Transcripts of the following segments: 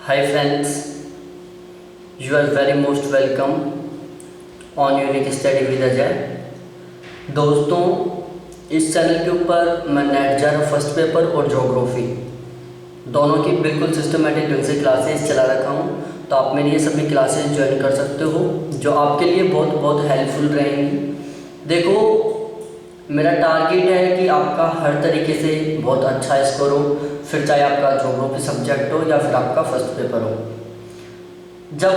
Hi friends, you are very most welcome on unique study with Ajay. दोस्तों, इस channel के ऊपर मैं नेट जार फर्स्ट पेपर और ज्योग्राफी दोनों की बिल्कुल सिस्टमेटिक ढंग से क्लासेस चला रखा हूँ, तो आप मेरी ये सभी क्लासेस ज्वाइन कर सकते हो जो आपके लिए बहुत बहुत हेल्पफुल रहेंगी। देखो, मेरा टारगेट है कि आपका हर तरीके से बहुत अच्छा स्कोर हो, फिर चाहे आपका ज्योग्राफी सब्जेक्ट हो या फिर आपका फर्स्ट पेपर हो। जब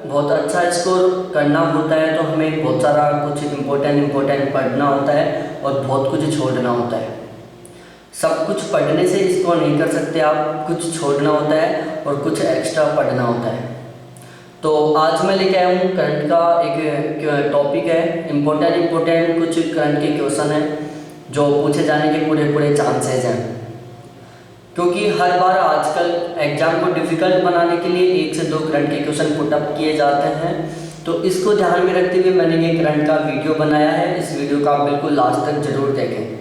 बहुत अच्छा स्कोर करना होता है तो हमें बहुत सारा कुछ इम्पोर्टेंट पढ़ना होता है और बहुत कुछ छोड़ना होता है। सब कुछ पढ़ने से स्कोर नहीं कर सकते आप, कुछ छोड़ना होता है और कुछ एक्स्ट्रा पढ़ना होता है। तो आज मैं लेके आया हूँ करंट का एक टॉपिक है, इम्पोर्टेंट कुछ करंट के क्वेश्चन हैं जो पूछे जाने के पूरे चांसेस हैं, क्योंकि हर बार आजकल एग्जाम को डिफ़िकल्ट बनाने के लिए 1 से 2 करंट के क्वेश्चन पुट अप किए जाते हैं। तो इसको ध्यान में रखते हुए मैंने ये करंट का वीडियो बनाया है। इस वीडियो का आप बिल्कुल लास्ट तक ज़रूर देखें।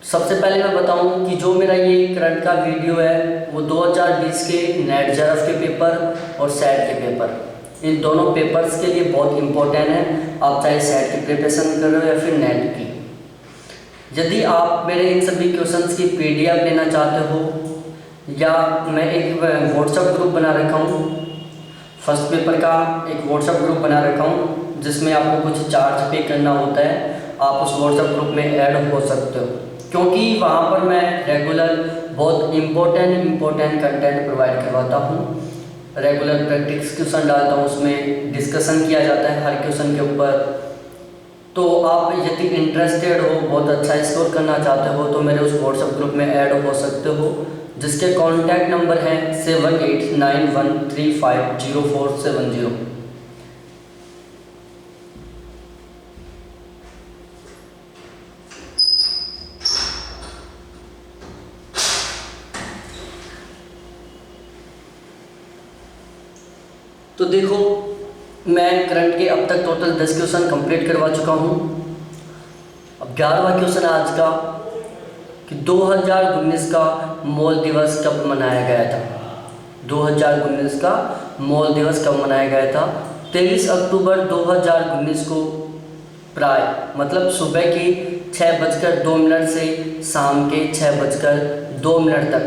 सबसे पहले मैं बताऊं कि जो मेरा ये करंट का वीडियो है वो 2020 के नेट जेआरएफ के पेपर और सेट के पेपर, इन दोनों पेपर्स के लिए बहुत इंपॉर्टेंट है। आप चाहे सेट की प्रिपरेशन कर रहे हो या फिर नेट की। यदि आप मेरे इन सभी क्वेश्चंस की पीडीएफ लेना चाहते हो, या मैं एक व्हाट्सएप ग्रुप बना रखा हूँ, फर्स्ट पेपर का एक व्हाट्सएप ग्रुप बना रखा हूँ जिसमें आपको कुछ चार्ज पे करना होता है। आप उस व्हाट्सएप ग्रुप में ऐड हो सकते हो, क्योंकि वहाँ पर मैं रेगुलर बहुत इम्पोर्टेंट कंटेंट प्रोवाइड करवाता हूँ। रेगुलर प्रैक्टिस क्वेश्चन डालता हूँ, उसमें डिस्कशन किया जाता है हर क्वेश्चन के ऊपर। तो आप यदि इंटरेस्टेड हो, बहुत अच्छा स्कोर करना चाहते हो, तो मेरे उस व्हाट्सएप ग्रुप में ऐड हो सकते हो, जिसके कॉन्टैक्ट नंबर हैं 7891350470। तो देखो, मैं करंट के अब तक टोटल 10 क्वेश्चन कंप्लीट करवा चुका हूँ। अब 11वां क्वेश्चन है आज का कि 2019 का मॉल दिवस कब मनाया गया था। 2019 का मॉल दिवस कब मनाया गया था? 23 अक्टूबर 2019 को प्राय मतलब सुबह के 6:02 से शाम के 6:02 तक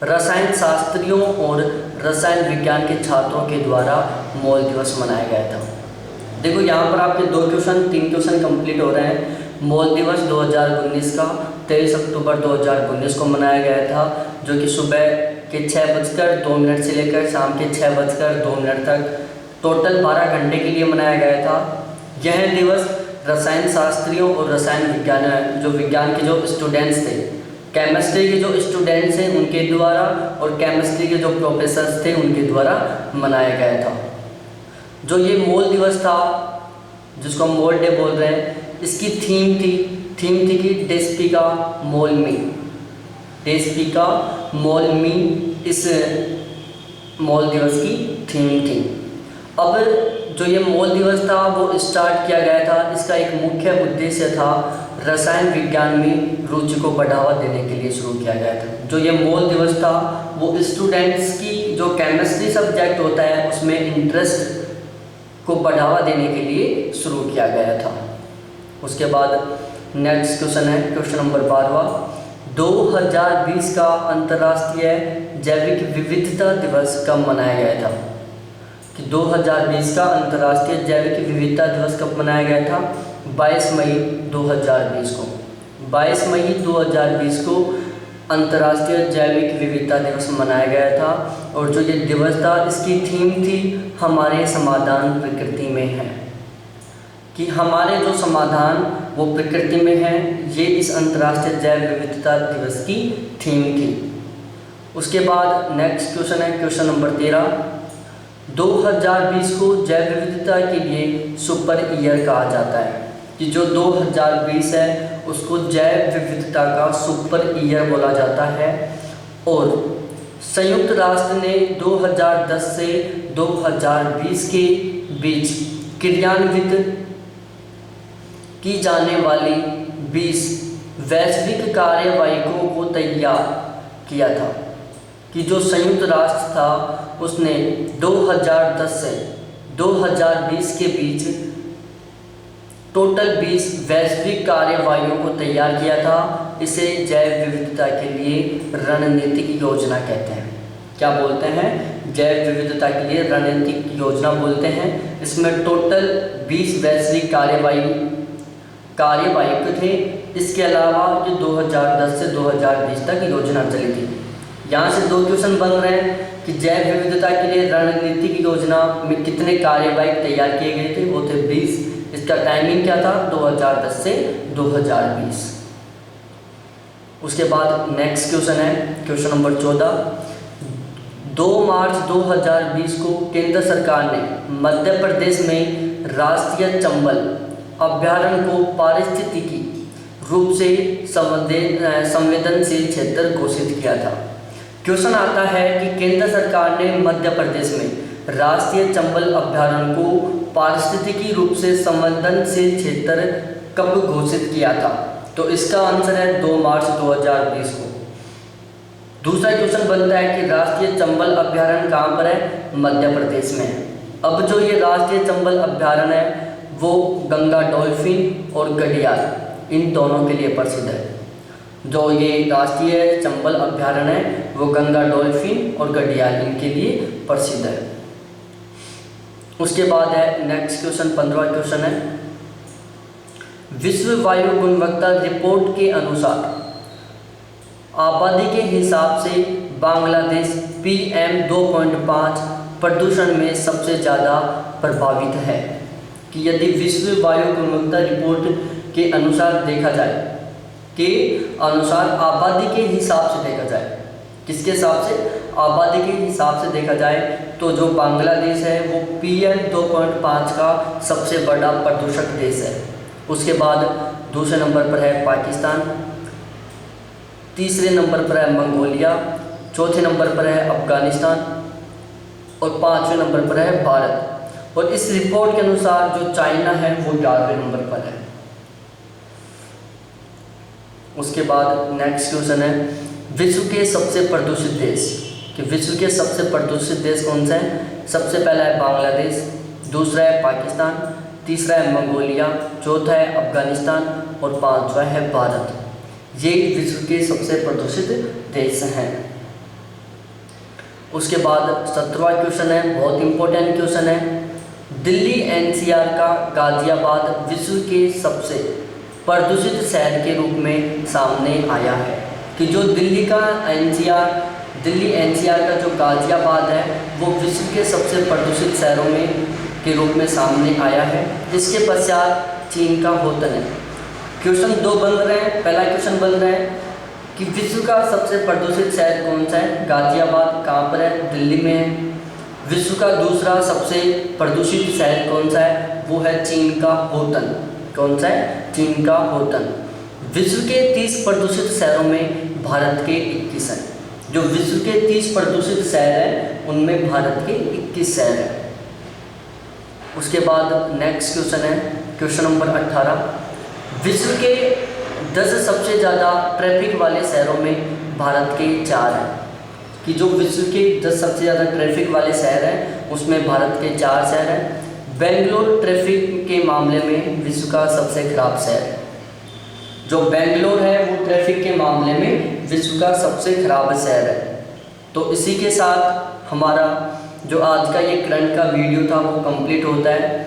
रसायन शास्त्रियों और रसायन विज्ञान के छात्रों के द्वारा मॉल दिवस मनाया गया था। देखो, यहाँ पर आपके 3 क्वेश्चन कंप्लीट हो रहे हैं। मॉल दिवस 2019 का 23 अक्टूबर 2019 को मनाया गया था, जो कि सुबह के 6:02 से लेकर शाम के 6:02 तक टोटल 12 घंटे के लिए मनाया गया था। यह दिवस रसायन शास्त्रियों और रसायन विज्ञान के जो स्टूडेंट्स थे, केमिस्ट्री के जो स्टूडेंट्स हैं उनके द्वारा और केमिस्ट्री के जो प्रोफेसर्स थे उनके द्वारा मनाया गया था। जो ये मॉल दिवस था, जिसको हम मॉल डे बोल रहे हैं, इसकी थीम थी कि डेस्पिका मॉल मी इस मॉल दिवस की थीम थी। अब जो ये मॉल दिवस था वो स्टार्ट किया गया था, इसका एक मुख्य उद्देश्य था रसायन विज्ञान में रुचि को बढ़ावा देने के लिए शुरू किया गया था। जो ये मॉल दिवस था वो स्टूडेंट्स की जो केमिस्ट्री सब्जेक्ट होता है उसमें इंटरेस्ट को बढ़ावा देने के लिए शुरू किया गया था। उसके बाद नेक्स्ट क्वेश्चन है क्वेश्चन नंबर 12वां। 2020 का अंतर्राष्ट्रीय जैविक विविधता दिवस कब मनाया गया था? कि 2020 का अंतर्राष्ट्रीय जैविक विविधता दिवस कब मनाया गया था? 22 मई 2020 को। 22 मई 2020 को अंतर्राष्ट्रीय जैविक विविधता दिवस मनाया गया था। और जो ये दिवस था, इसकी थीम थी हमारे समाधान प्रकृति में है, कि हमारे जो समाधान वो प्रकृति में है। ये इस अंतर्राष्ट्रीय जैव विविधता दिवस की थीम थी। उसके बाद नेक्स्ट क्वेश्चन है क्वेश्चन नंबर 13। 2020 को जैव विविधता के लिए सुपर ईयर कहा जाता है, कि जो 2020 है उसको जैव विविधता का सुपर ईयर बोला जाता है। और संयुक्त राष्ट्र ने 2010 से 2020 के बीच क्रियान्वित की जाने वाली 20 वैश्विक कार्यवाहिकों को तैयार किया था। कि जो संयुक्त राष्ट्र था उसने 2010 से 2020 के बीच टोटल 20 वैश्विक कार्यवाहियों को तैयार किया था। इसे जैव विविधता के लिए रणनीतिक योजना कहते हैं। क्या बोलते हैं? जैव विविधता के लिए रणनीतिक योजना बोलते हैं। इसमें टोटल 20 वैश्विक कार्यवाही थे। इसके अलावा ये 2010 से 2020 तक योजना चली थी। यहाँ से 2 क्वेश्चन बन रहे हैं कि जैव विविधता के लिए रणनीतिक योजना में कितने कार्यवाही तैयार किए गए थे? वो थे 20। इसका टाइमिंग क्या था? 2010 से 2020। उसके बाद नेक्स्ट क्वेश्चन है क्वेश्चन नंबर 14। 2 मार्च 2020 को केंद्र सरकार ने मध्य प्रदेश में राष्ट्रीय चंबल अभ्यारण्य को पारिस्थितिकी रूप से संवेदनशील क्षेत्र घोषित किया था। क्वेश्चन आता है कि केंद्र सरकार ने मध्य प्रदेश में राष्ट्रीय चंबल अभ्यारण्य को पारिस्थितिकी रूप से संवेदनशील क्षेत्र कब घोषित किया था? तो इसका आंसर है 2 मार्च 2020 को। दूसरा क्वेश्चन बनता है कि राष्ट्रीय चंबल अभ्यारण्य कहाँ पर है? मध्य प्रदेश में है। अब जो ये राष्ट्रीय चंबल अभ्यारण्य है वो गंगा डॉल्फिन और घड़ियाल इन दोनों के लिए प्रसिद्ध है। जो ये राष्ट्रीय चंबल अभ्यारण्य है वो गंगा डॉल्फिन और घड़ियाल इनके लिए प्रसिद्ध है। उसके बाद है नेक्स्ट क्वेश्चन 15वां क्वेश्चन है। विश्व वायु गुणवत्ता रिपोर्ट के अनुसार आबादी के हिसाब से बांग्लादेश PM 2.5 प्रदूषण में सबसे ज़्यादा प्रभावित है। कि यदि विश्व वायु गुणवत्ता रिपोर्ट के अनुसार देखा जाए आबादी के हिसाब से देखा जाए, किसके हिसाब से? आबादी के हिसाब से देखा जाए तो जो बांग्लादेश है वो PM 2.5 का सबसे बड़ा प्रदूषक देश है। उसके बाद दूसरे नंबर पर है पाकिस्तान, तीसरे नंबर पर है मंगोलिया, चौथे नंबर पर है अफगानिस्तान और 5वें नंबर पर है भारत। और इस रिपोर्ट के अनुसार जो चाइना है वो 11वें नंबर पर है। उसके बाद नेक्स्ट क्वेश्चन है विश्व के सबसे प्रदूषित देश। कि विश्व के सबसे प्रदूषित देश कौन सा है? सबसे पहला है बांग्लादेश, दूसरा है पाकिस्तान, तीसरा है मंगोलिया, चौथा है अफगानिस्तान और 5वां है भारत। ये विश्व के सबसे प्रदूषित देश हैं। उसके बाद 17वां क्वेश्चन है, बहुत इंपॉर्टेंट क्वेश्चन है। दिल्ली NCR का गाजियाबाद विश्व के सबसे प्रदूषित शहर के रूप में सामने आया है। कि जो दिल्ली NCR का जो गाजियाबाद है वो विश्व के सबसे प्रदूषित शहरों में के रूप में सामने आया है। इसके पश्चात चीन का होतन है। क्वेश्चन 2 बन रहे हैं। पहला क्वेश्चन बन रहा है कि विश्व का सबसे प्रदूषित शहर कौन सा है? गाजियाबाद कहाँ पर है? दिल्ली में है। विश्व का दूसरा सबसे प्रदूषित शहर कौन सा है? वो है चीन का होतन। कौन सा है? चीन का होतन। विश्व के 30 प्रदूषित शहरों में भारत के 21 हैं। जो विश्व के 30 प्रदूषित शहर हैं उनमें भारत के 21 शहर हैं। उसके बाद नेक्स्ट क्वेश्चन है क्वेश्चन नंबर 18। विश्व के 10 सबसे ज़्यादा ट्रैफिक वाले शहरों में भारत के 4 हैं। कि जो विश्व के 10 सबसे ज़्यादा ट्रैफिक वाले शहर हैं उसमें भारत के 4 शहर हैं। बेंगलोर ट्रैफिक के मामले में विश्व का सबसे खराब शहर है। जो बेंगलोर है वो ट्रैफिक के मामले में विश्व का सबसे खराब शहर है। तो इसी के साथ हमारा जो आज का ये करंट का वीडियो था वो कंप्लीट होता है।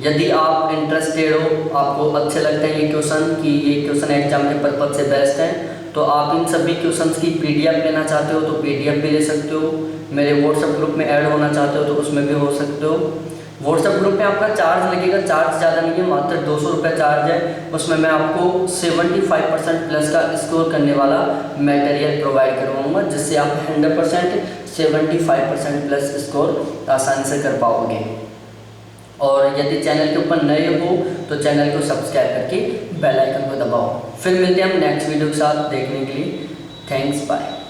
यदि आप इंटरेस्टेड हो, आपको अच्छे लगते हैं ये क्वेश्चन कि ये क्वेश्चन एग्जाम के पर्पज से बेस्ट हैं, तो आप इन सभी क्वेश्चंस की PDF लेना चाहते हो तो PDF भी ले सकते हो। मेरे व्हाट्सएप ग्रुप में ऐड होना चाहते हो तो उसमें भी हो सकते हो। व्हाट्सएप ग्रुप में आपका चार्ज लगेगा, चार्ज ज़्यादा नहीं है, मात्र 200 रुपये चार्ज है। उसमें मैं आपको 75% प्लस का स्कोर करने वाला मटेरियल प्रोवाइड करवाऊँगा जिससे आप 100% 75% प्लस स्कोर आसानी से कर पाओगे। और यदि चैनल के ऊपर नए हो तो चैनल को सब्सक्राइब करके बेल आइकन को दबाओ। फिर मिलते हैं हम नेक्स्ट वीडियो के साथ देखने के लिए। Thanks, bye.